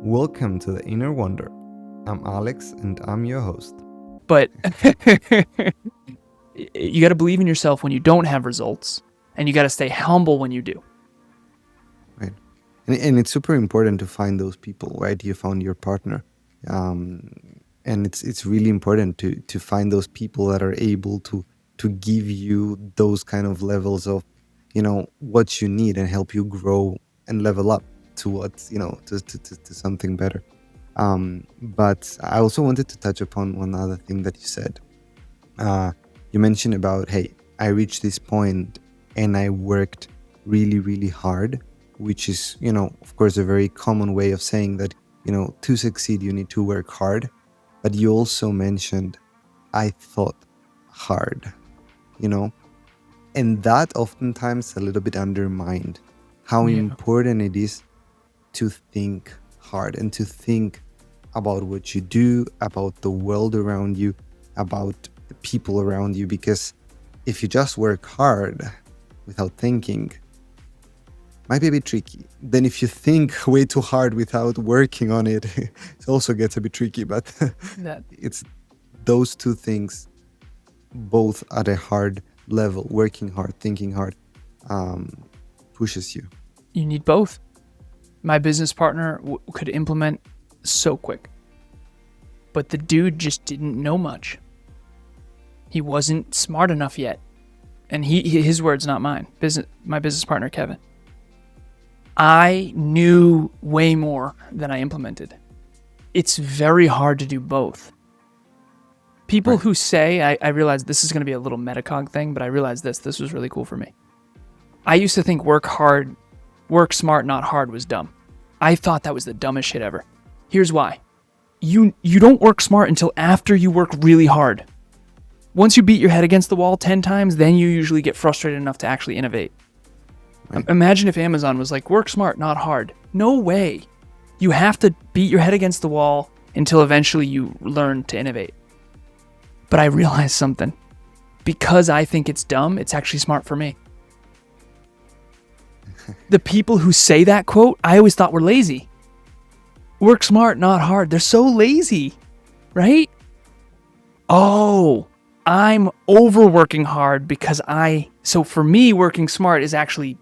Welcome to The Inner Wonder. I'm Alex and I'm your host. But you got to believe in yourself when you don't have results, and you got to stay humble when you do. Right. And it's super important to find those people, right? You found your partner. And it's really important to find those people that are able to give you those kind of levels of, what you need and help you grow and level up to what's, to something better. But I also wanted to touch upon one other thing that you said. You mentioned about, hey, I reached this point and I worked really, really hard, which is, of course, a very common way of saying that, to succeed, you need to work hard. But you also mentioned, I thought hard, and that oftentimes a little bit undermined how important it is to think hard and to think about what you do, about the world around you, about the people around you. Because if you just work hard without thinking, might be a bit tricky. Then if you think way too hard without working on it, it also gets a bit tricky. But it's those two things, both at a hard level, working hard, thinking hard, pushes you. You need both. My business partner could implement so quick, but the dude just didn't know much. He wasn't smart enough yet. And his words, not mine. My business partner, Kevin. I knew way more than I implemented. It's very hard to do both. People who say, I realize this is going to be a little metacog thing, but I realized this was really cool for me. I used to think work smart, not hard was dumb. I thought that was the dumbest shit ever. Here's why. You don't work smart until after you work really hard. Once you beat your head against the wall 10 times, then you usually get frustrated enough to actually innovate. Right. Imagine if Amazon was like, work smart, not hard. No way. You have to beat your head against the wall until eventually you learn to innovate. But I realized something. Because I think it's dumb, it's actually smart for me. The people who say that quote, I always thought were lazy. Work smart, not hard. They're so lazy, right? Oh, I'm overworking hard because so for me, working smart is actually,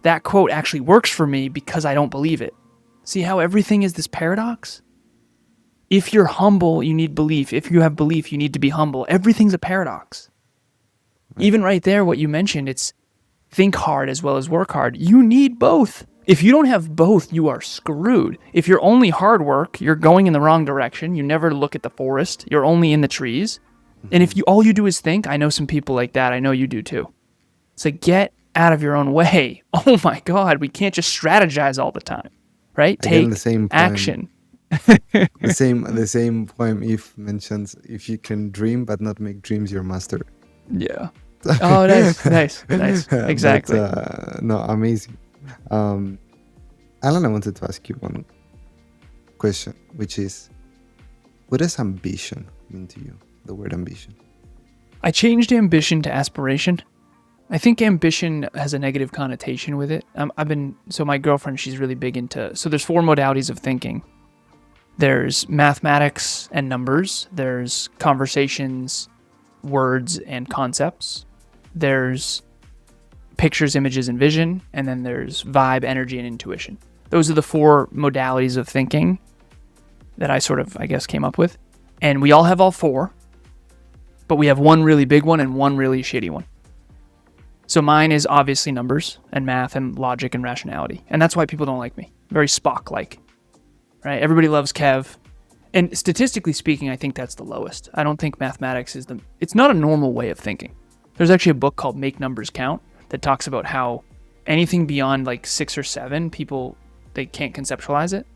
that quote actually works for me because I don't believe it. See how everything is this paradox? If you're humble, you need belief. If you have belief, you need to be humble. Everything's a paradox. Right. Even right there, what you mentioned, it's think hard as well as work hard. You need both. If you don't have both, you are screwed. If you're only hard work, you're going in the wrong direction. You never look at the forest. You're only in the trees. And if all you do is think, I know some people like that. I know you do too. So get out of your own way. Oh my God, we can't just strategize all the time, right? Again, take the same action. the same poem Eve mentions, if you can dream but not make dreams your master. Yeah. Oh, nice. Exactly. But, no, amazing. Alan, I wanted to ask you one question, which is, what does ambition mean to you? The word ambition. I changed ambition to aspiration. I think ambition has a negative connotation with it. So my girlfriend, she's really big into, so there's 4 modalities of thinking. There's mathematics and numbers. There's conversations, words, and concepts. There's pictures, images, and vision. And then there's vibe, energy, and intuition. Those are the 4 modalities of thinking that I sort of, I guess, came up with. And we all have all 4, but we have one really big one and one really shitty one. So mine is obviously numbers and math and logic and rationality. And that's why people don't like me. Very Spock-like. Right? Everybody loves Kev. And statistically speaking, I think that's the lowest. I don't think mathematics is it's not a normal way of thinking. There's actually a book called Make Numbers Count that talks about how anything beyond like 6 or 7, people, they can't conceptualize it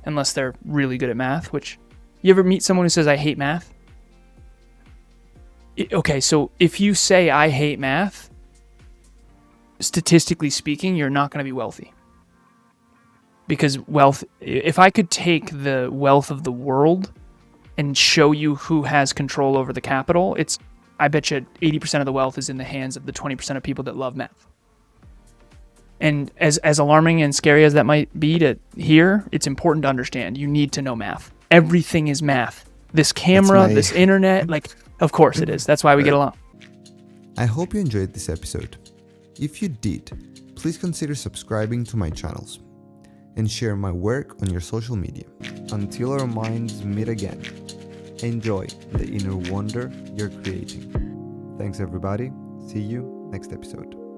unless they're really good at math, which, you ever meet someone who says, I hate math? Okay, so if you say, I hate math, statistically speaking, you're not going to be wealthy. Because wealth, if I could take the wealth of the world and show you who has control over the capital, I bet you 80% of the wealth is in the hands of the 20% of people that love math. And as alarming and scary as that might be to hear, it's important to understand. You need to know math. Everything is math. This camera, this internet, like, of course it is. That's why we get along. I hope you enjoyed this episode. If you did, please consider subscribing to my channels and share my work on your social media. Until our minds meet again, enjoy the inner wonder you're creating. Thanks everybody. See you next episode.